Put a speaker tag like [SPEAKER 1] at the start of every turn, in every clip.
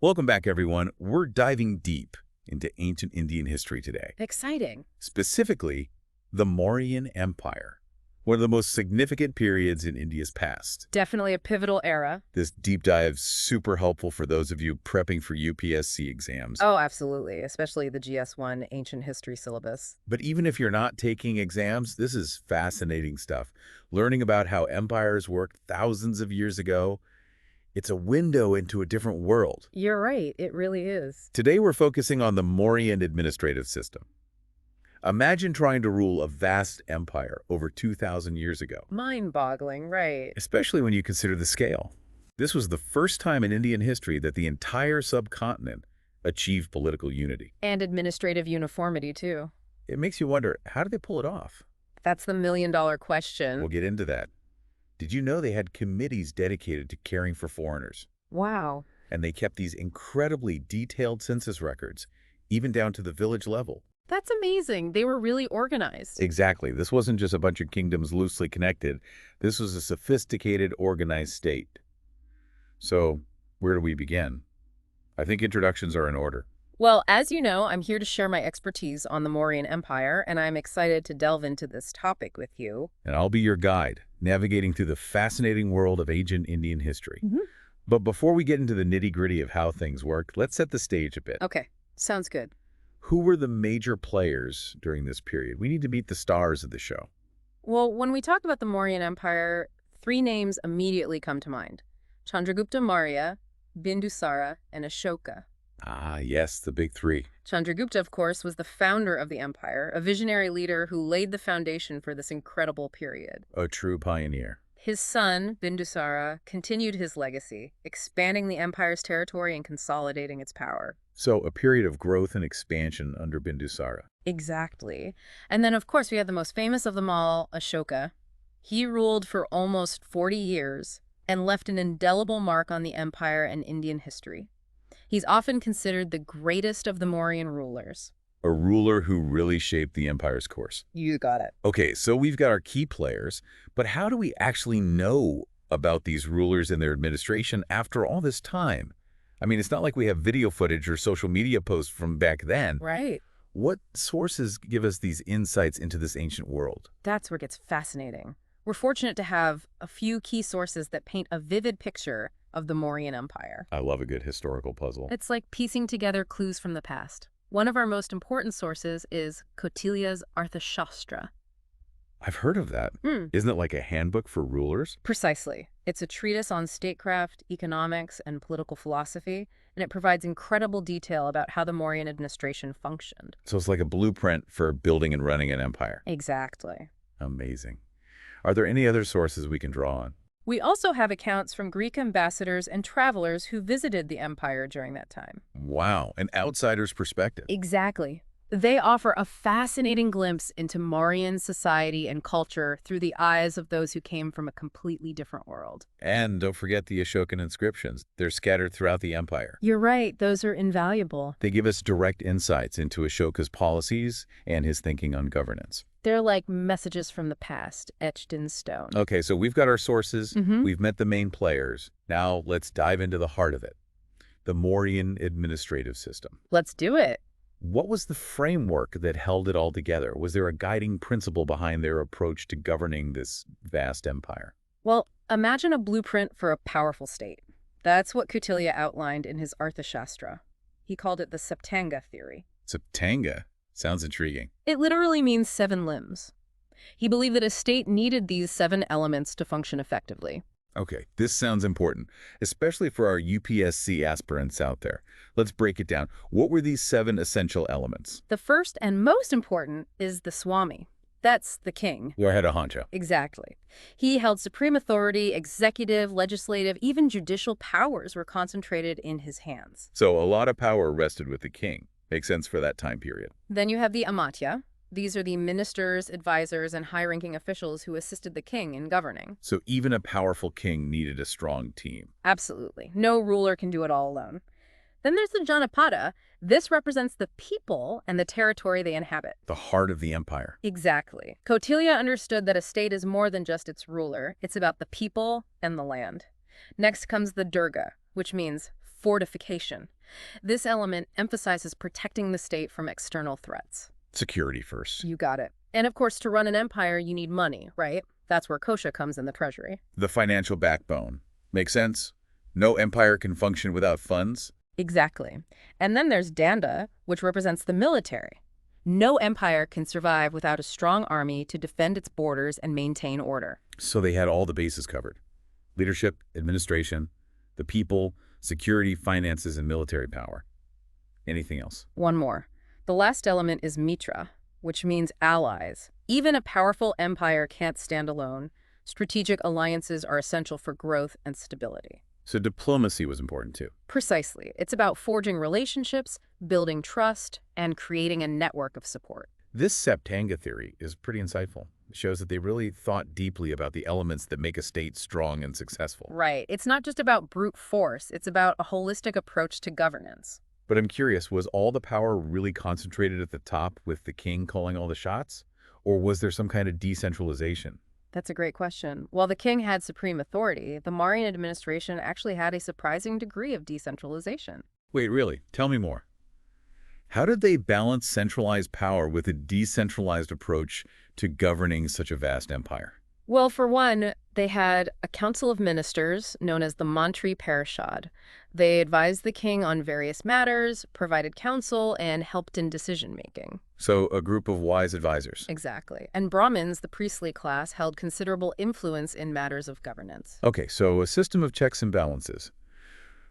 [SPEAKER 1] Welcome back, everyone. We're diving deep into ancient Indian history today,
[SPEAKER 2] Exciting.
[SPEAKER 1] specifically the Mauryan Empire, one of the most significant periods in India's past.
[SPEAKER 2] Definitely a pivotal era.
[SPEAKER 1] This deep dive is super helpful for those of you prepping for UPSC exams.
[SPEAKER 2] Oh, absolutely, especially the GS1 ancient history syllabus.
[SPEAKER 1] But even if you're not taking exams, this is fascinating stuff. Learning about how empires worked thousands of years ago, it's a window into a different world.
[SPEAKER 2] You're right, it really is.
[SPEAKER 1] Today, we're focusing on the Mauryan administrative system. Imagine trying to rule a vast empire over 2,000 years ago,
[SPEAKER 2] Mind-boggling, right.
[SPEAKER 1] especially when you consider the scale. This was the first time in Indian history that the entire subcontinent achieved political unity.
[SPEAKER 2] And administrative uniformity, too.
[SPEAKER 1] It makes you wonder, how did they pull it off?
[SPEAKER 2] That's the million-dollar question.
[SPEAKER 1] We'll get into that. Did you know they had committees dedicated to caring for foreigners?
[SPEAKER 2] Wow.
[SPEAKER 1] And they kept these incredibly detailed census records, even down to the village level.
[SPEAKER 2] That's amazing. They were really organized.
[SPEAKER 1] Exactly. This wasn't just a bunch of kingdoms loosely connected. This was a sophisticated, organized state. So, where do we begin? I think introductions are in order.
[SPEAKER 2] Well, as you know, I'm here to share my expertise on the Mauryan Empire, and I'm excited to delve into this topic with you.
[SPEAKER 1] And I'll be your guide, navigating through the fascinating world of ancient Indian history. But before we get into the nitty-gritty of how things worked, let's set the stage a bit.
[SPEAKER 2] Okay, sounds good.
[SPEAKER 1] Who were the major players during this period? We need to meet the stars of the show.
[SPEAKER 2] Well, when we talk about the Mauryan Empire, three names immediately come to mind: Chandragupta Maurya, Bindusara, and Ashoka.
[SPEAKER 1] Ah, yes, the big three.
[SPEAKER 2] Chandragupta, of course, was the founder of the empire, a visionary leader who laid the foundation for this incredible period.
[SPEAKER 1] A true pioneer.
[SPEAKER 2] His son, Bindusara, continued his legacy, expanding the empire's territory and consolidating its power.
[SPEAKER 1] So, a period of growth and expansion under Bindusara.
[SPEAKER 2] Exactly. And then, of course, we have the most famous of them all, Ashoka. He ruled for almost 40 years and left an indelible mark on the empire and Indian history. He's often considered the greatest of the Mauryan rulers.
[SPEAKER 1] A ruler who really shaped the empire's course.
[SPEAKER 2] You got it.
[SPEAKER 1] Okay, so we've got our key players, but how do we actually know about these rulers and their administration after all this time? I mean, it's not like we have video footage or social media posts from back then.
[SPEAKER 2] Right.
[SPEAKER 1] What sources give us these insights into this ancient world?
[SPEAKER 2] That's where it gets fascinating. We're fortunate to have a few key sources that paint a vivid picture of the Mauryan Empire.
[SPEAKER 1] I love a good historical puzzle.
[SPEAKER 2] It's like piecing together clues from the past. One of our most important sources is Kautilya's Arthashastra.
[SPEAKER 1] I've heard of that. Isn't it like a handbook for rulers?
[SPEAKER 2] Precisely. It's a treatise on statecraft, economics, and political philosophy, and it provides incredible detail about how the Mauryan administration functioned.
[SPEAKER 1] So it's like a blueprint for building and running an empire.
[SPEAKER 2] Exactly.
[SPEAKER 1] Amazing. Are there any other sources we can draw on?
[SPEAKER 2] We also have accounts from Greek ambassadors and travelers who visited the empire during that time.
[SPEAKER 1] Wow, an outsider's perspective.
[SPEAKER 2] Exactly. They offer a fascinating glimpse into Mauryan society and culture through the eyes of those who came from a completely different world.
[SPEAKER 1] And don't forget the Ashokan inscriptions. They're scattered throughout the empire.
[SPEAKER 2] You're right, those are invaluable.
[SPEAKER 1] They give us direct insights into Ashoka's policies and his thinking on governance.
[SPEAKER 2] They're like messages from the past, etched in stone.
[SPEAKER 1] Okay, so we've got our sources, we've met the main players. Now let's dive into the heart of it, the Mauryan administrative system.
[SPEAKER 2] Let's do it.
[SPEAKER 1] What was the framework that held it all together? Was there a guiding principle behind their approach to governing this vast empire?
[SPEAKER 2] Well, imagine a blueprint for a powerful state. That's what Kautilya outlined in his Arthashastra. He called it the Saptanga theory.
[SPEAKER 1] Saptanga? Sounds intriguing.
[SPEAKER 2] It literally means 7 limbs. He believed that a state needed these 7 elements to function effectively.
[SPEAKER 1] Okay, this sounds important, especially for our UPSC aspirants out there. Let's break it down. What were these 7 essential elements?
[SPEAKER 2] The first and most important is the Swami. That's the king.
[SPEAKER 1] Your head of honcho.
[SPEAKER 2] Exactly. He held supreme authority, executive, legislative, even judicial powers were concentrated in his hands.
[SPEAKER 1] So a lot of power rested with the king. Makes sense for that time period.
[SPEAKER 2] Then you have the Amatya. These are the ministers, advisors, and high-ranking officials who assisted the king in governing.
[SPEAKER 1] So even a powerful king needed a strong team.
[SPEAKER 2] Absolutely. No ruler can do it all alone. Then there's the Janapada. This represents the people and the territory they inhabit.
[SPEAKER 1] The heart of the empire.
[SPEAKER 2] Exactly. Kautilya understood that a state is more than just its ruler. It's about the people and the land. Next comes the Durga, which means fortification. This element emphasizes protecting the state from external threats.
[SPEAKER 1] Security first.
[SPEAKER 2] You got it. And of course, to run an empire, you need money, right? That's where kosha comes in the treasury.
[SPEAKER 1] The financial backbone. Make sense? No empire can function without funds.
[SPEAKER 2] Exactly. And then there's Danda, which represents the military. No empire can survive without a strong army to defend its borders and maintain order.
[SPEAKER 1] So they had all the bases covered. Leadership, administration, the people, security, finances, and military power. Anything else?
[SPEAKER 2] One more. The last element is mitra, which means allies. Even a powerful empire can't stand alone. Strategic alliances are essential for growth and stability.
[SPEAKER 1] So diplomacy was important too.
[SPEAKER 2] Precisely. It's about forging relationships, building trust, and creating a network of support.
[SPEAKER 1] This Septanga theory is pretty insightful. It shows that they really thought deeply about the elements that make a state strong and successful.
[SPEAKER 2] Right. It's not just about brute force. It's about a holistic approach to governance.
[SPEAKER 1] But I'm curious, was all the power really concentrated at the top with the king calling all the shots? Or was there some kind of decentralization?
[SPEAKER 2] That's a great question. While the king had supreme authority, the Mauryan administration actually had a surprising degree of decentralization.
[SPEAKER 1] Wait, really? Tell me more. How did they balance centralized power with a decentralized approach to governing such a vast empire?
[SPEAKER 2] Well, for one, they had a council of ministers known as the Mantri Parishad. They advised the king on various matters, provided counsel, and helped in decision-making.
[SPEAKER 1] So a group of wise advisors.
[SPEAKER 2] Exactly. And Brahmins, the priestly class, held considerable influence in matters of governance.
[SPEAKER 1] Okay, so a system of checks and balances.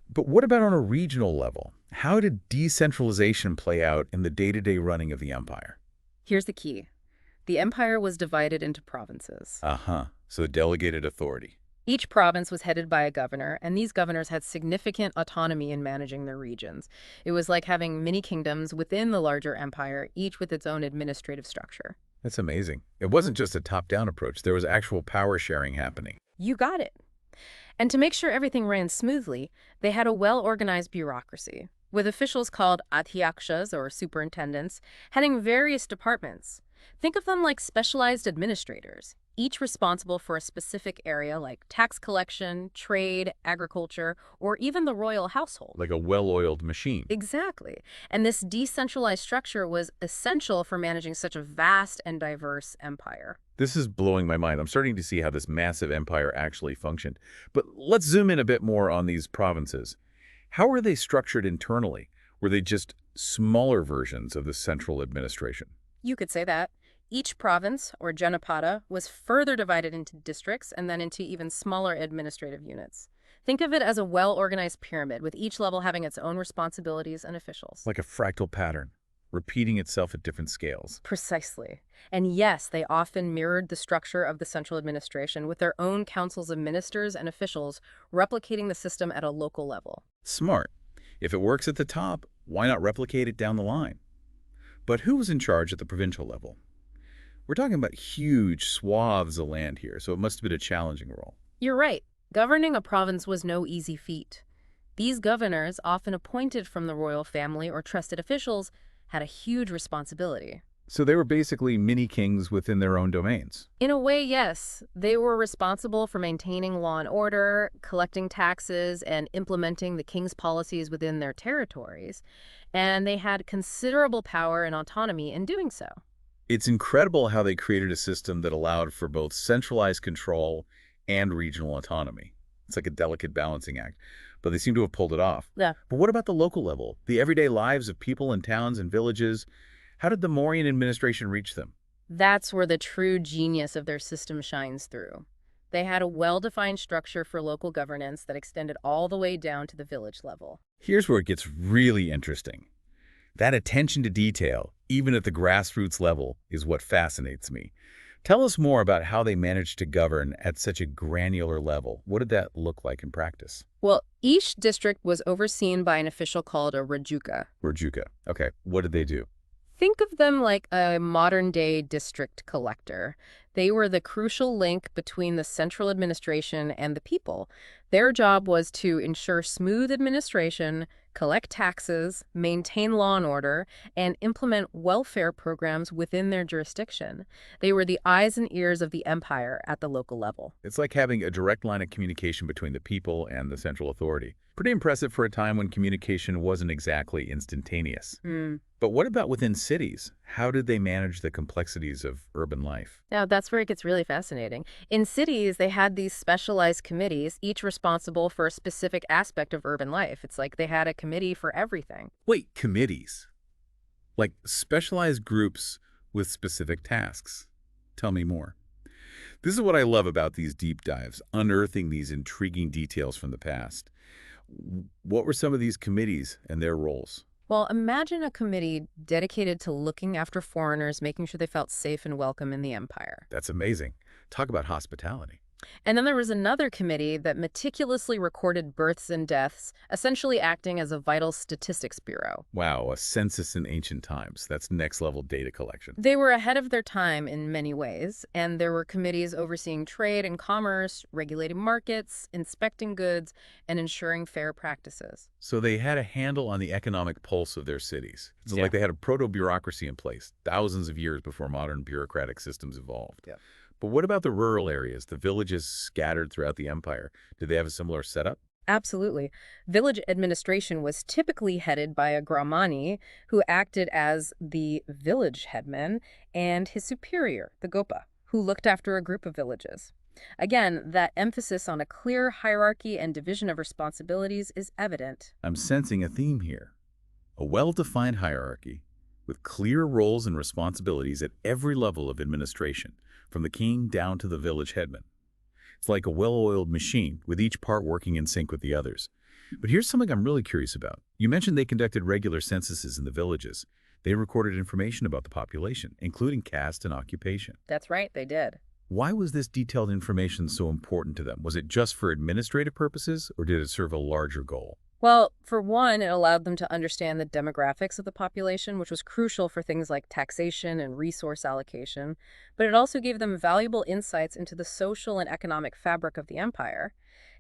[SPEAKER 1] But what about on a regional level? How did decentralization play out in the day-to-day running of the empire?
[SPEAKER 2] Here's the key. The empire was divided into provinces.
[SPEAKER 1] So delegated authority.
[SPEAKER 2] Each province was headed by a governor, and these governors had significant autonomy in managing their regions. It was like having mini-kingdoms within the larger empire, each with its own administrative structure.
[SPEAKER 1] That's amazing. It wasn't just a top-down approach. There was actual power sharing happening.
[SPEAKER 2] You got it. And to make sure everything ran smoothly, they had a well-organized bureaucracy, with officials called adhyakshas, or superintendents, heading various departments. Think of them like specialized administrators, each responsible for a specific area like tax collection, trade, agriculture, or even the royal household.
[SPEAKER 1] Like a well-oiled machine.
[SPEAKER 2] Exactly. And this decentralized structure was essential for managing such a vast and diverse empire.
[SPEAKER 1] This is blowing my mind. I'm starting to see how this massive empire actually functioned. But let's zoom in a bit more on these provinces. How were they structured internally? Were they just smaller versions of the central administration?
[SPEAKER 2] You could say that. Each province, or janapada, was further divided into districts and then into even smaller administrative units. Think of it as a well-organized pyramid, with each level having its own responsibilities and officials.
[SPEAKER 1] Like a fractal pattern, repeating itself at different scales.
[SPEAKER 2] Precisely. And yes, they often mirrored the structure of the central administration, with their own councils of ministers and officials replicating the system at a local level.
[SPEAKER 1] Smart. If it works at the top, why not replicate it down the line? But who was in charge at the provincial level? We're talking about huge swaths of land here, so it must have been a challenging role.
[SPEAKER 2] You're right. Governing a province was no easy feat. These governors, often appointed from the royal family or trusted officials, had a huge responsibility.
[SPEAKER 1] So they were basically mini-kings within their own domains.
[SPEAKER 2] In a way, yes. They were responsible for maintaining law and order, collecting taxes, and implementing the king's policies within their territories. And they had considerable power and autonomy in doing so.
[SPEAKER 1] It's incredible how they created a system that allowed for both centralized control and regional autonomy. It's like a delicate balancing act, but they seem to have pulled it off.
[SPEAKER 2] Yeah.
[SPEAKER 1] But what about the local level, the everyday lives of people in towns and villages? How did the Mauryan administration reach them?
[SPEAKER 2] That's where the true genius of their system shines through. They had a well-defined structure for local governance that extended all the way down to the village level.
[SPEAKER 1] Here's where it gets really interesting. That attention to detail, even at the grassroots level, is what fascinates me. Tell us more about how they managed to govern at such a granular level. What did that look like in practice?
[SPEAKER 2] Well, each district was overseen by an official called a rajuka.
[SPEAKER 1] Rajuka. Okay, what did they do?
[SPEAKER 2] Think of them like a modern-day district collector. They were the crucial link between the central administration and the people. Their job was to ensure smooth administration, collect taxes, maintain law and order, and implement welfare programs within their jurisdiction. They were the eyes and ears of the empire at the local level.
[SPEAKER 1] It's like having a direct line of communication between the people and the central authority. Pretty impressive for a time when communication wasn't exactly instantaneous. But what about within cities? How did they manage the complexities of urban life?
[SPEAKER 2] Now, that's where it gets really fascinating. In cities, they had these specialized committees, each responsible for a specific aspect of urban life. It's like they had a committee for everything.
[SPEAKER 1] Wait, committees? Like specialized groups with specific tasks? Tell me more. This is what I love about these deep dives, unearthing these intriguing details from the past. What were some of these committees and their roles?
[SPEAKER 2] Well, imagine a committee dedicated to looking after foreigners, making sure they felt safe and welcome in the empire.
[SPEAKER 1] That's amazing. Talk about hospitality.
[SPEAKER 2] And then there was another committee that meticulously recorded births and deaths, essentially acting as a vital statistics bureau.
[SPEAKER 1] Wow, a census in ancient times. That's next-level data collection.
[SPEAKER 2] They were ahead of their time in many ways, and there were committees overseeing trade and commerce, regulating markets, inspecting goods, and ensuring fair practices.
[SPEAKER 1] So they had a handle on the economic pulse of their cities. It's like they had a proto-bureaucracy in place, thousands of years before modern bureaucratic systems evolved.
[SPEAKER 2] Yeah.
[SPEAKER 1] But what about the rural areas, the villages scattered throughout the empire? Did they have a similar setup?
[SPEAKER 2] Absolutely. Village administration was typically headed by a Gramani, who acted as the village headman, and his superior, the Gopa, who looked after a group of villages. Again, that emphasis on a clear hierarchy and division of responsibilities is evident.
[SPEAKER 1] I'm sensing a theme here. A well-defined hierarchy with clear roles and responsibilities at every level of administration, from the king down to the village headman. It's like a well-oiled machine, with each part working in sync with the others. But here's something I'm really curious about. You mentioned they conducted regular censuses in the villages. They recorded information about the population, including caste and occupation.
[SPEAKER 2] That's right, they did.
[SPEAKER 1] Why was this detailed information so important to them? Was it just for administrative purposes, or did it serve a larger goal?
[SPEAKER 2] Well, for one, it allowed them to understand the demographics of the population, which was crucial for things like taxation and resource allocation. But it also gave them valuable insights into the social and economic fabric of the empire.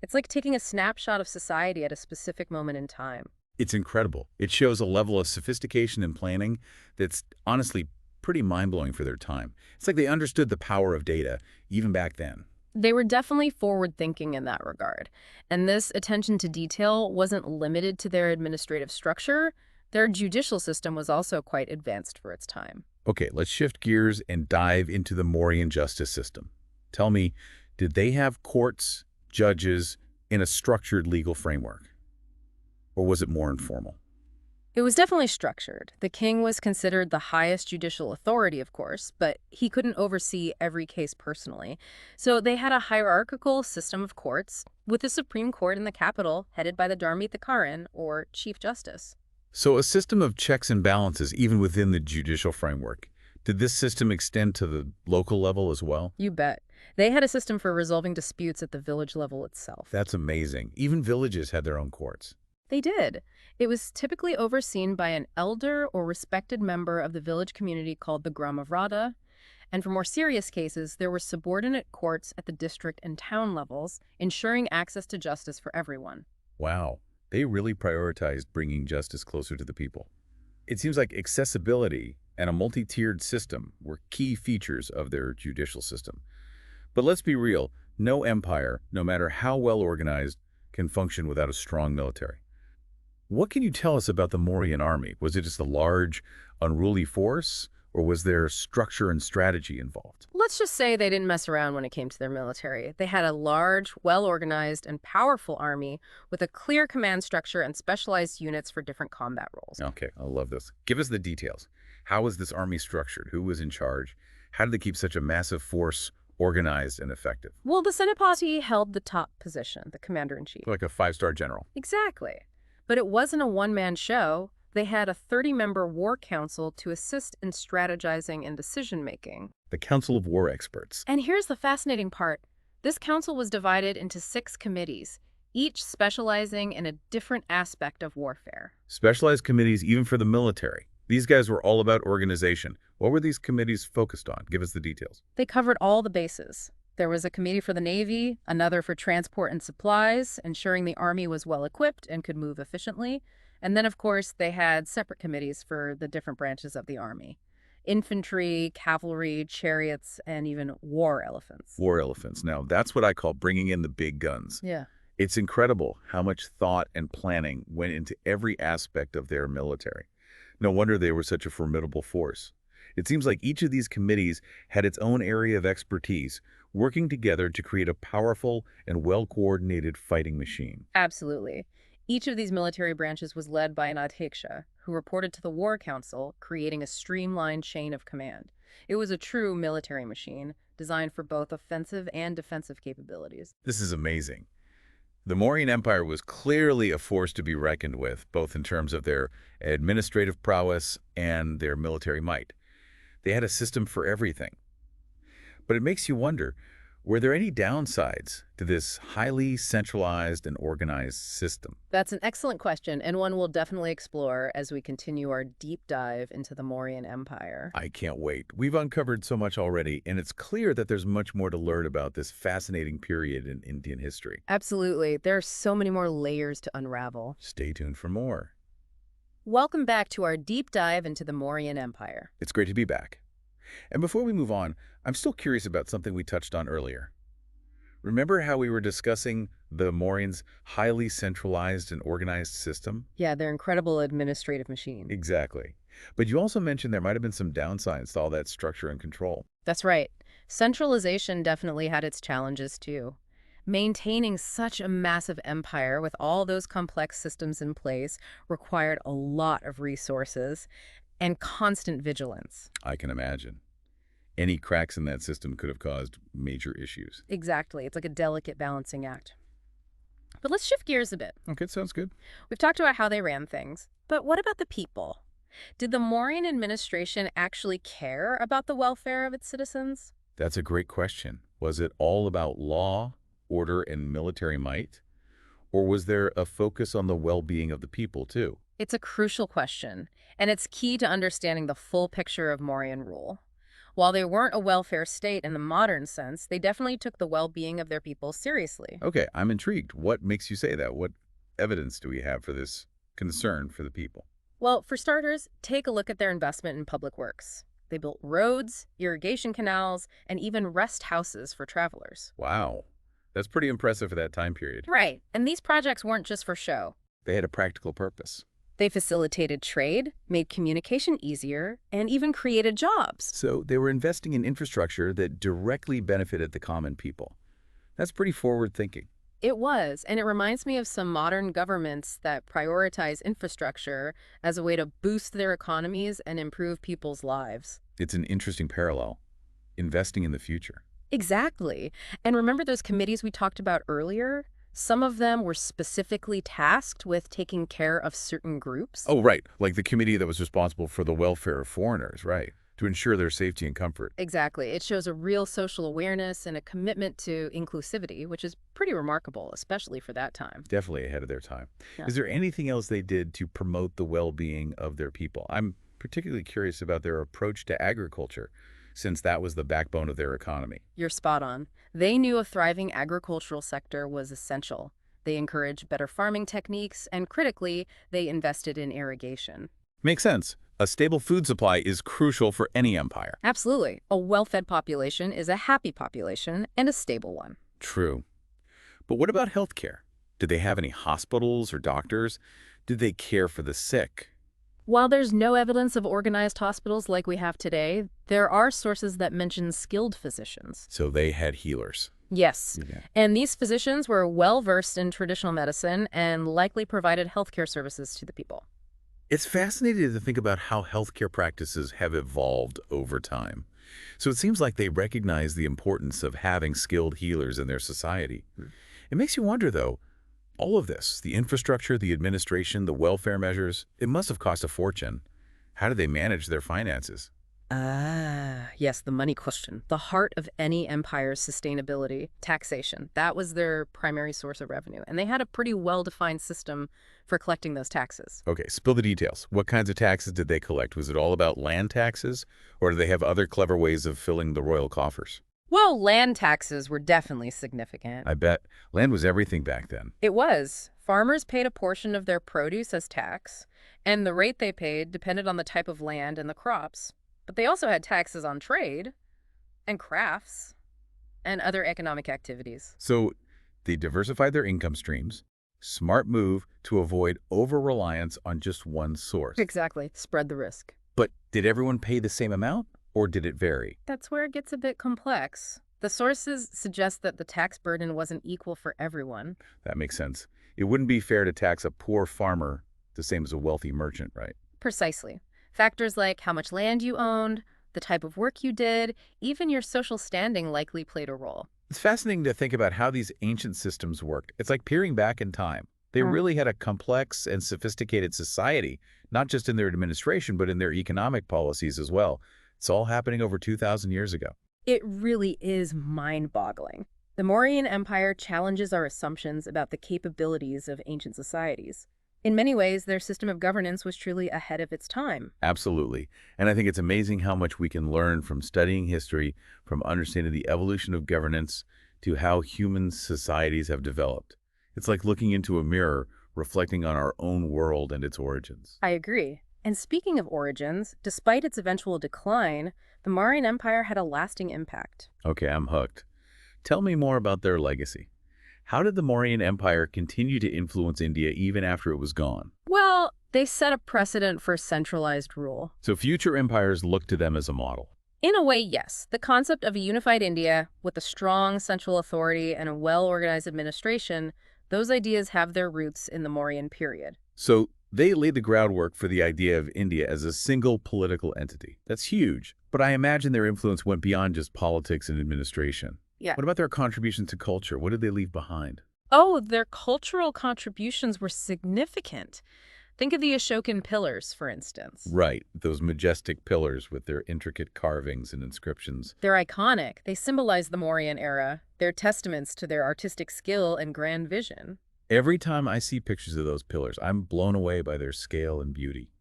[SPEAKER 2] It's like taking a snapshot of society at a specific moment in time.
[SPEAKER 1] It's incredible. It shows a level of sophistication and planning that's honestly pretty mind-blowing for their time. It's like they understood the power of data even back then.
[SPEAKER 2] They were definitely forward-thinking in that regard. And this attention to detail wasn't limited to their administrative structure. Their judicial system was also quite advanced for its time.
[SPEAKER 1] Okay, let's shift gears and dive into the Mauryan justice system. Tell me, did they have courts, judges, in a structured legal framework? Or was it more informal?
[SPEAKER 2] It was definitely structured. The king was considered the highest judicial authority, of course, but he couldn't oversee every case personally. So they had a hierarchical system of courts, with the Supreme Court in the capital, headed by the Dharmitakaran, or Chief Justice.
[SPEAKER 1] So a system of checks and balances even within the judicial framework. Did this system extend to the local level as well?
[SPEAKER 2] You bet. They had a system for resolving disputes at the village level itself.
[SPEAKER 1] That's amazing. Even villages had their own courts.
[SPEAKER 2] They did. It was typically overseen by an elder or respected member of the village community called the Gramavrata. And for more serious cases, there were subordinate courts at the district and town levels, ensuring access to justice for everyone.
[SPEAKER 1] Wow, they really prioritized bringing justice closer to the people. It seems like accessibility and a multi-tiered system were key features of their judicial system. But let's be real, no empire, no matter how well organized, can function without a strong military. What can you tell us about the Mauryan army? Was it just a large, unruly force, or was there structure and strategy involved?
[SPEAKER 2] Let's just say they didn't mess around when it came to their military. They had a large, well-organized, and powerful army with a clear command structure and specialized units for different combat roles.
[SPEAKER 1] Okay, I love this. Give us the details. How was this army structured? Who was in charge? How did they keep such a massive force organized and effective?
[SPEAKER 2] Well, the Senapati held the top position, the commander-in-chief.
[SPEAKER 1] Like a five-star general.
[SPEAKER 2] Exactly. But it wasn't a one-man show. They had a 30-member war council to assist in strategizing and decision-making.
[SPEAKER 1] The Council of War Experts.
[SPEAKER 2] And here's the fascinating part. This council was divided into 6 committees, each specializing in a different aspect of warfare.
[SPEAKER 1] Specialized committees even for the military. These guys were all about organization. What were these committees focused on? Give us the details.
[SPEAKER 2] They covered all the bases. There was a committee for the Navy, another for transport and supplies, ensuring the Army was well-equipped and could move efficiently, And then, of course, they had separate committees for the different branches of the army. Infantry, cavalry, chariots, and even war elephants.
[SPEAKER 1] War elephants. Now, that's what I call bringing in the big guns.
[SPEAKER 2] Yeah.
[SPEAKER 1] It's incredible how much thought and planning went into every aspect of their military. No wonder they were such a formidable force. It seems like each of these committees had its own area of expertise, working together to create a powerful and well-coordinated fighting machine.
[SPEAKER 2] Absolutely. Each of these military branches was led by an adhyaksha, who reported to the War Council, creating a streamlined chain of command. It was a true military machine, designed for both offensive and defensive capabilities.
[SPEAKER 1] This is amazing. The Mauryan Empire was clearly a force to be reckoned with, both in terms of their administrative prowess and their military might. They had a system for everything. But it makes you wonder, were there any downsides to this highly centralized and organized system?
[SPEAKER 2] That's an excellent question, and one we'll definitely explore as we continue our deep dive into the Mauryan Empire.
[SPEAKER 1] I can't wait. We've uncovered so much already, and it's clear that there's much more to learn about this fascinating period in Indian history.
[SPEAKER 2] Absolutely. There are so many more layers to unravel.
[SPEAKER 1] Stay tuned for more.
[SPEAKER 2] Welcome back to our deep dive into the Mauryan Empire.
[SPEAKER 1] It's great to be back. And before we move on, I'm still curious about something we touched on earlier. Remember how we were discussing the Mauryans' highly centralized and organized system?
[SPEAKER 2] Yeah, their incredible administrative machine.
[SPEAKER 1] Exactly. But you also mentioned there might have been some downsides to all that structure and control.
[SPEAKER 2] That's right. Centralization definitely had its challenges too. Maintaining such a massive empire with all those complex systems in place required a lot of resources and constant vigilance.
[SPEAKER 1] I can imagine. Any cracks in that system could have caused major issues.
[SPEAKER 2] Exactly. It's like a delicate balancing act. But let's shift gears a bit.
[SPEAKER 1] Okay, sounds good.
[SPEAKER 2] We've talked about how they ran things, but what about the people? Did the Mauryan administration actually care about the welfare of its citizens?
[SPEAKER 1] That's a great question. Was it all about law, order, and military might? Or was there a focus on the well-being of the people, too?
[SPEAKER 2] It's a crucial question, and it's key to understanding the full picture of Mauryan rule. While they weren't a welfare state in the modern sense, they definitely took the well-being of their people seriously.
[SPEAKER 1] Okay, I'm intrigued. What makes you say that? What evidence do we have for this concern for the people?
[SPEAKER 2] Well, for starters, take a look at their investment in public works. They built roads, irrigation canals, and even rest houses for travelers.
[SPEAKER 1] Wow, that's pretty impressive for that time period.
[SPEAKER 2] Right, and these projects weren't just for show.
[SPEAKER 1] They had a practical purpose.
[SPEAKER 2] They facilitated trade, made communication easier, and even created jobs.
[SPEAKER 1] So they were investing in infrastructure that directly benefited the common people. That's pretty forward thinking.
[SPEAKER 2] It was, and it reminds me of some modern governments that prioritize infrastructure as a way to boost their economies and improve people's lives.
[SPEAKER 1] It's an interesting parallel, investing in the future.
[SPEAKER 2] Exactly. And remember those committees we talked about earlier? Some of them were specifically tasked with taking care of certain groups.
[SPEAKER 1] Oh, right, like the committee that was responsible for the welfare of foreigners, right, to ensure their safety and comfort.
[SPEAKER 2] Exactly. It shows a real social awareness and a commitment to inclusivity, which is pretty remarkable, especially for that time.
[SPEAKER 1] Definitely ahead of their time.
[SPEAKER 2] Yeah.
[SPEAKER 1] Is there anything else they did to promote the well-being of their people? I'm particularly curious about their approach to agriculture, since that was the backbone of their economy.
[SPEAKER 2] You're spot on. They knew a thriving agricultural sector was essential. They encouraged better farming techniques, and critically, they invested in irrigation.
[SPEAKER 1] Makes sense. A stable food supply is crucial for any empire.
[SPEAKER 2] Absolutely. A well-fed population is a happy population and a stable one.
[SPEAKER 1] True. But what about healthcare? Did they have any hospitals or doctors? Did they care for the sick?
[SPEAKER 2] While there's no evidence of organized hospitals like we have today, there are sources that mention skilled physicians.
[SPEAKER 1] So they had healers.
[SPEAKER 2] Yes,
[SPEAKER 1] Yeah.
[SPEAKER 2] and these physicians were well-versed in traditional medicine and likely provided healthcare services to the people.
[SPEAKER 1] It's fascinating to think about how healthcare practices have evolved over time. So it seems like they recognize the importance of having skilled healers in their society. It makes you wonder, though, all of this, the infrastructure, the administration, the welfare measures, it must have cost a fortune. How did they manage their finances?
[SPEAKER 2] Yes, the money question. The heart of any empire's sustainability, taxation. That was their primary source of revenue. And they had a pretty well-defined system for collecting those taxes.
[SPEAKER 1] Okay, spill the details. What kinds of taxes did they collect? Was it all about land taxes, or did they have other clever ways of filling the royal coffers?
[SPEAKER 2] Well, land taxes were definitely significant.
[SPEAKER 1] I bet land was everything back then.
[SPEAKER 2] It was. Farmers paid a portion of their produce as tax, and the rate they paid depended on the type of land and the crops. But they also had taxes on trade and crafts and other economic activities.
[SPEAKER 1] So they diversified their income streams. Smart move to avoid over-reliance on just one source.
[SPEAKER 2] Exactly. Spread the risk.
[SPEAKER 1] But did everyone pay the same amount, or did it vary?
[SPEAKER 2] That's where it gets a bit complex. The sources suggest that the tax burden wasn't equal for everyone.
[SPEAKER 1] That makes sense. It wouldn't be fair to tax a poor farmer the same as a wealthy merchant, right?
[SPEAKER 2] Precisely. Factors like how much land you owned, the type of work you did, even your social standing likely played a role.
[SPEAKER 1] It's fascinating to think about how these ancient systems worked. It's like peering back in time. They really had a complex and sophisticated society, not just in their administration, but in their economic policies as well. It's all happening over 2,000 years ago.
[SPEAKER 2] It really is mind-boggling. The Mauryan Empire challenges our assumptions about the capabilities of ancient societies. In many ways, their system of governance was truly ahead of its time.
[SPEAKER 1] Absolutely. And I think it's amazing how much we can learn from studying history, from understanding the evolution of governance to how human societies have developed. It's like looking into a mirror, reflecting on our own world and its origins.
[SPEAKER 2] I agree. And speaking of origins, despite its eventual decline, the Mauryan Empire had a lasting impact.
[SPEAKER 1] Okay, I'm hooked. Tell me more about their legacy. How did the Mauryan Empire continue to influence India even after it was gone?
[SPEAKER 2] Well, they set a precedent for centralized rule.
[SPEAKER 1] So future empires looked to them as a model.
[SPEAKER 2] In a way, yes. The concept of a unified India with a strong central authority and a well-organized administration, those ideas have their roots in the Mauryan period.
[SPEAKER 1] So they laid the groundwork for the idea of India as a single political entity. That's huge. But I imagine their influence went beyond just politics and administration.
[SPEAKER 2] Yeah.
[SPEAKER 1] What about their contribution to culture? What did they leave behind?
[SPEAKER 2] Oh, their cultural contributions were significant. Think of the Ashokan pillars, for instance.
[SPEAKER 1] Right, those majestic pillars with their intricate carvings and inscriptions.
[SPEAKER 2] They're iconic. They symbolize the Mauryan era. They're testaments to their artistic skill and grand vision.
[SPEAKER 1] Every time I see pictures of those pillars, I'm blown away by their scale and beauty.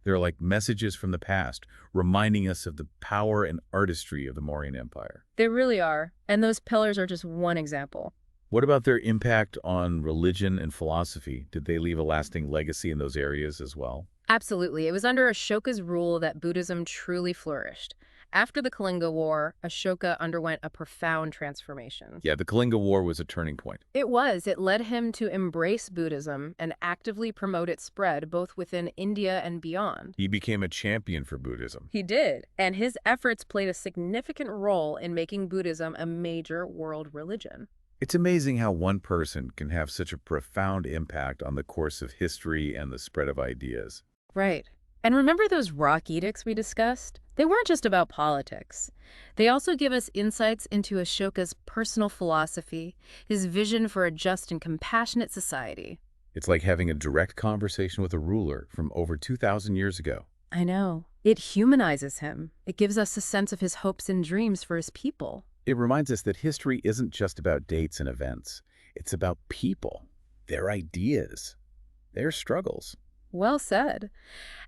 [SPEAKER 1] They're like messages from the past, reminding us of the power and artistry of the Mauryan Empire.
[SPEAKER 2] They really are. And those pillars are just one example.
[SPEAKER 1] What about their impact on religion and philosophy? Did they leave a lasting legacy in those areas as well?
[SPEAKER 2] Absolutely. It was under Ashoka's rule that Buddhism truly flourished. After the Kalinga War, Ashoka underwent a profound transformation.
[SPEAKER 1] Yeah, the Kalinga War was a turning point.
[SPEAKER 2] It was. It led him to embrace Buddhism and actively promote its spread both within India and beyond.
[SPEAKER 1] He became a champion for Buddhism.
[SPEAKER 2] He did, and his efforts played a significant role in making Buddhism a major world religion.
[SPEAKER 1] It's amazing how one person can have such a profound impact on the course of history and the spread of ideas.
[SPEAKER 2] Right. And remember those rock edicts we discussed? They weren't just about politics. They also give us insights into Ashoka's personal philosophy, his vision for a just and compassionate society.
[SPEAKER 1] It's like having a direct conversation with a ruler from over 2,000 years ago.
[SPEAKER 2] I know. It humanizes him. It gives us a sense of his hopes and dreams for his people.
[SPEAKER 1] It reminds us that history isn't just about dates and events. It's about people, their ideas, their struggles.
[SPEAKER 2] Well said.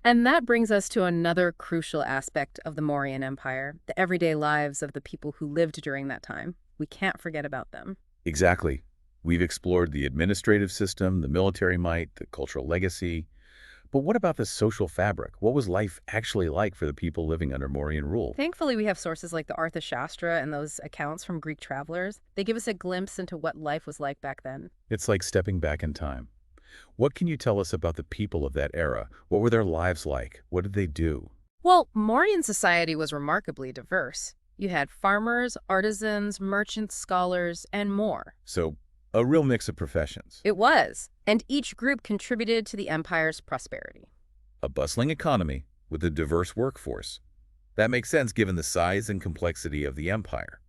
[SPEAKER 2] And that brings us to another crucial aspect of the Mauryan Empire, the everyday lives of the people who lived during that time. We can't forget about them.
[SPEAKER 1] Exactly. We've explored the administrative system, the military might, the cultural legacy. But what about the social fabric? What was life actually like for the people living under Mauryan rule?
[SPEAKER 2] Thankfully, we have sources like the Arthashastra and those accounts from Greek travelers. They give us a glimpse into what life was like back then.
[SPEAKER 1] It's like stepping back in time. What can you tell us about the people of that era? What were their lives like? What did they do?
[SPEAKER 2] Well, Mauryan society was remarkably diverse. You had farmers, artisans, merchants, scholars, and more.
[SPEAKER 1] So, a real mix of professions.
[SPEAKER 2] It was, and each group contributed to the empire's prosperity.
[SPEAKER 1] A bustling economy with a diverse workforce. That makes sense given the size and complexity of the empire.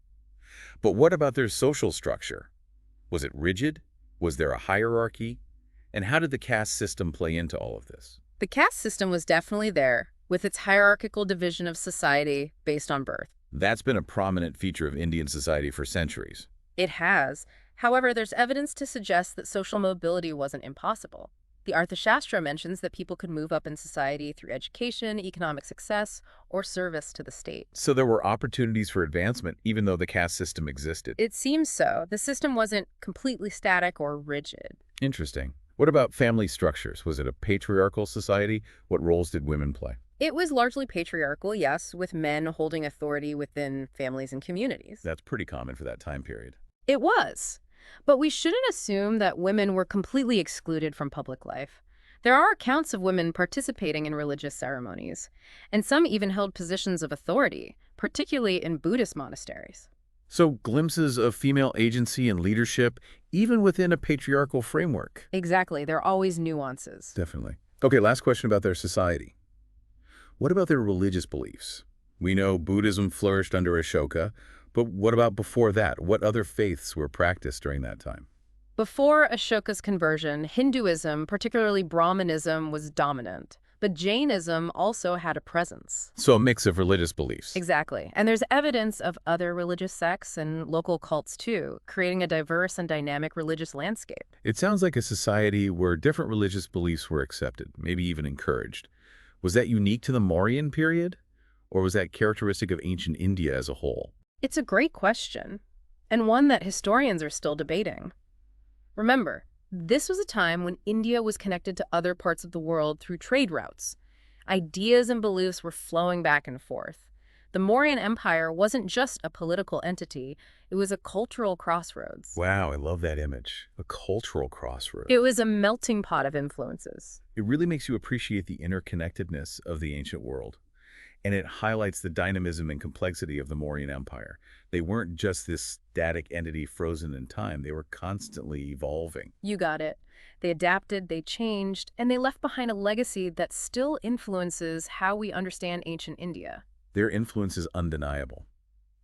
[SPEAKER 1] But what about their social structure? Was it rigid? Was there a hierarchy? And how did the caste system play into all of this?
[SPEAKER 2] The caste system was definitely there, with its hierarchical division of society based on birth.
[SPEAKER 1] That's been a prominent feature of Indian society for centuries.
[SPEAKER 2] It has. However, there's evidence to suggest that social mobility wasn't impossible. The Arthashastra mentions that people could move up in society through education, economic success, or service to the state.
[SPEAKER 1] So there were opportunities for advancement even though the caste system existed.
[SPEAKER 2] It seems so. The system wasn't completely static or rigid.
[SPEAKER 1] Interesting. What about family structures? Was it a patriarchal society? What roles did women play?
[SPEAKER 2] It was largely patriarchal, yes, with men holding authority within families and communities.
[SPEAKER 1] That's pretty common for that time period.
[SPEAKER 2] It was. But we shouldn't assume that women were completely excluded from public life. There are accounts of women participating in religious ceremonies, and some even held positions of authority, particularly in Buddhist monasteries.
[SPEAKER 1] So glimpses of female agency and leadership, even within a patriarchal framework.
[SPEAKER 2] Exactly, there are always nuances.
[SPEAKER 1] Definitely. Okay, last question about their society. What about their religious beliefs? We know Buddhism flourished under Ashoka, but what about before that? What other faiths were practiced during that time?
[SPEAKER 2] Before Ashoka's conversion, Hinduism, particularly Brahmanism, was dominant, but Jainism also had a presence.
[SPEAKER 1] So a mix of religious beliefs.
[SPEAKER 2] Exactly. And there's evidence of other religious sects and local cults too, creating a diverse and dynamic religious landscape.
[SPEAKER 1] It sounds like a society where different religious beliefs were accepted, maybe even encouraged. Was that unique to the Mauryan period, or was that characteristic of ancient India as a whole?
[SPEAKER 2] It's a great question, and one that historians are still debating. Remember, this was a time when India was connected to other parts of the world through trade routes. Ideas and beliefs were flowing back and forth. The Mauryan Empire wasn't just a political entity, it was a cultural crossroads.
[SPEAKER 1] Wow, I love that image. A cultural crossroads.
[SPEAKER 2] It was a melting pot of influences.
[SPEAKER 1] It really makes you appreciate the interconnectedness of the ancient world. And it highlights the dynamism and complexity of the Mauryan Empire. They weren't just this static entity frozen in time. They were constantly evolving.
[SPEAKER 2] You got it. They adapted, they changed, and they left behind a legacy that still influences how we understand ancient India.
[SPEAKER 1] Their influence is undeniable.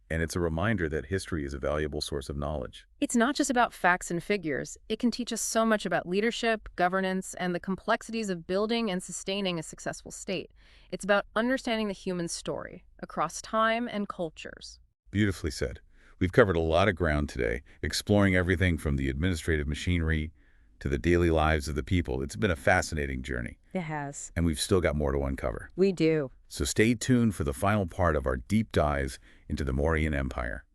[SPEAKER 1] And it's a reminder that history is a valuable source of knowledge.
[SPEAKER 2] It's not just about facts and figures. It can teach us so much about leadership, governance, and the complexities of building and sustaining a successful state. It's about understanding the human story across time and cultures.
[SPEAKER 1] Beautifully said. We've covered a lot of ground today, exploring everything from the administrative machinery to the daily lives of the people. It's been a fascinating journey.
[SPEAKER 2] It has.
[SPEAKER 1] And we've still got more to uncover.
[SPEAKER 2] We do.
[SPEAKER 1] So stay tuned for the final part of our deep dive into the Mauryan Empire.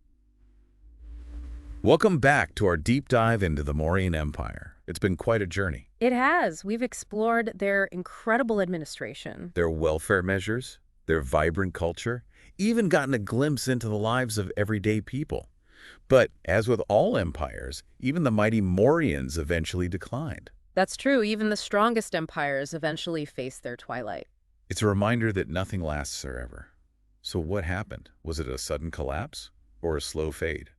[SPEAKER 1] Welcome back to our deep dive into the Mauryan Empire. It's been quite a journey.
[SPEAKER 2] It has. We've explored their incredible administration.
[SPEAKER 1] Their welfare measures, their vibrant culture, even gotten a glimpse into the lives of everyday people. But as with all empires, even the mighty Mauryans eventually declined.
[SPEAKER 2] That's true. Even the strongest empires eventually face their twilight.
[SPEAKER 1] It's a reminder that nothing lasts forever. So what happened? Was it a sudden collapse or a slow fade?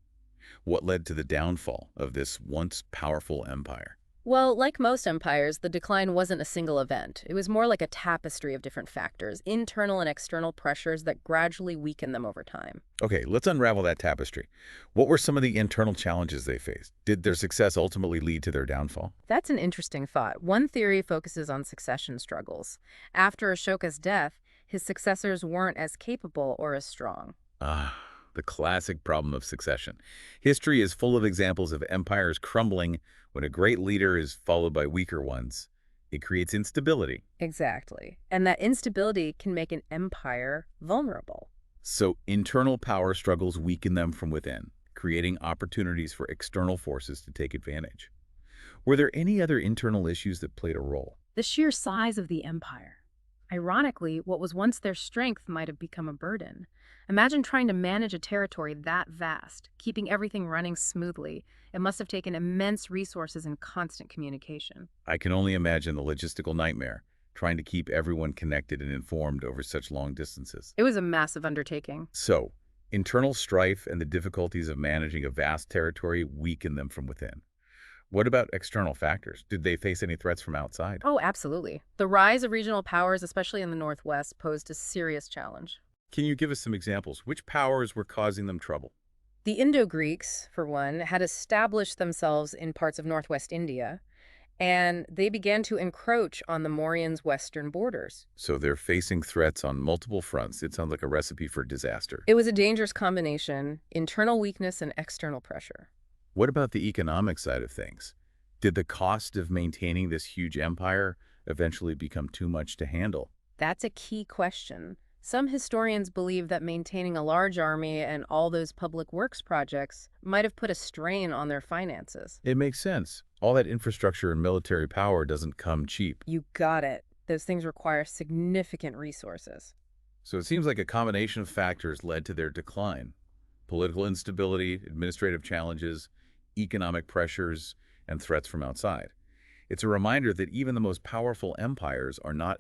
[SPEAKER 1] What led to the downfall of this once powerful empire?
[SPEAKER 2] Well, like most empires, the decline wasn't a single event. It was more like a tapestry of different factors, internal and external pressures that gradually weakened them over time.
[SPEAKER 1] Okay, let's unravel that tapestry. What were some of the internal challenges they faced? Did their success ultimately lead to their downfall?
[SPEAKER 2] That's an interesting thought. One theory focuses on succession struggles. After Ashoka's death, his successors weren't as capable or as strong.
[SPEAKER 1] The classic problem of succession. History is full of examples of empires crumbling when a great leader is followed by weaker ones. It creates instability.
[SPEAKER 2] Exactly. And that instability can make an empire vulnerable.
[SPEAKER 1] So internal power struggles weaken them from within, creating opportunities for external forces to take advantage. Were there any other internal issues that played a role?
[SPEAKER 2] The sheer size of the empire. Ironically, what was once their strength might have become a burden. Imagine trying to manage a territory that vast, keeping everything running smoothly. It must have taken immense resources and constant communication.
[SPEAKER 1] I can only imagine the logistical nightmare, trying to keep everyone connected and informed over such long distances.
[SPEAKER 2] It was a massive undertaking.
[SPEAKER 1] So, internal strife and the difficulties of managing a vast territory weaken them from within. What about external factors? Did they face any threats from outside?
[SPEAKER 2] Oh, absolutely. The rise of regional powers, especially in the Northwest, posed a serious challenge.
[SPEAKER 1] Can you give us some examples? Which powers were causing them trouble?
[SPEAKER 2] The Indo-Greeks, for one, had established themselves in parts of northwest India, and they began to encroach on the Mauryans' western borders.
[SPEAKER 1] So they're facing threats on multiple fronts. It sounds like a recipe for disaster.
[SPEAKER 2] It was a dangerous combination, internal weakness and external pressure.
[SPEAKER 1] What about the economic side of things? Did the cost of maintaining this huge empire eventually become too much to handle?
[SPEAKER 2] That's a key question. Some historians believe that maintaining a large army and all those public works projects might have put a strain on their finances.
[SPEAKER 1] It makes sense. All that infrastructure and military power doesn't come cheap.
[SPEAKER 2] You got it. Those things require significant resources.
[SPEAKER 1] So it seems like a combination of factors led to their decline. Political instability, administrative challenges, economic pressures, and threats from outside. It's a reminder that even the most powerful empires are not